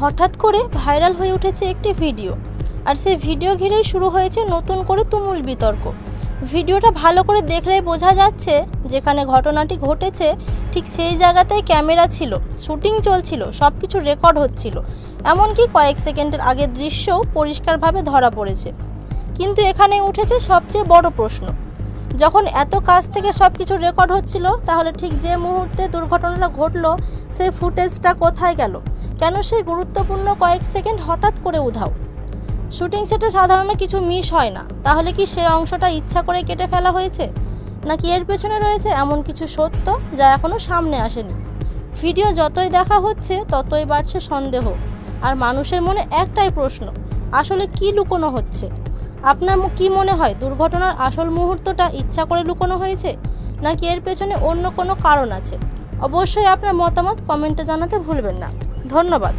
হঠাৎ করে ভাইরাল হয়ে উঠেছে একটি ভিডিও, আর সেই ভিডিও ঘিরেই শুরু হয়েছে নতুন করে তুমুল বিতর্ক। ভিডিওটা ভালো করে দেখলেই বোঝা যাচ্ছে যেখানে ঘটনাটি ঘটেছে ঠিক সেই জায়গাতেই ক্যামেরা ছিল, শুটিং চলছিল, সব কিছু রেকর্ড হচ্ছিল, এমনকি কয়েক সেকেন্ডের আগের দৃশ্যও পরিষ্কারভাবে ধরা পড়েছে। কিন্তু এখানে উঠেছে সবচেয়ে বড় প্রশ্ন, যখন এত কাছ থেকে সব কিছু রেকর্ড হচ্ছিল, তাহলে ঠিক যে মুহূর্তে দুর্ঘটনাটা ঘটলো সেই ফুটেজটা কোথায় গেল? কেন সেই গুরুত্বপূর্ণ কয়েক সেকেন্ড হঠাৎ করে উধাও? শুটিং সেটে সাধারণত কিছু মিস হয় না, তাহলে কি সেই অংশটা ইচ্ছা করে কেটে ফেলা হয়েছে, নাকি এর পেছনে রয়েছে এমন কিছু সত্য যা এখনও সামনে আসেনি? ভিডিও যতই দেখা হচ্ছে ততই বাড়ছে সন্দেহ, আর মানুষের মনে একটাই প্রশ্ন, আসলে কি লুকোনো হচ্ছে? আপনার কি মনে হয় দুর্ঘটনার আসল মুহূর্তটা ইচ্ছা করে লুকোনো হয়েছে, নাকি এর পেছনে অন্য কোনো কারণ আছে? অবশ্যই আপনার মতামত কমেন্টে জানাতে ভুলবেন না। ধন্যবাদ।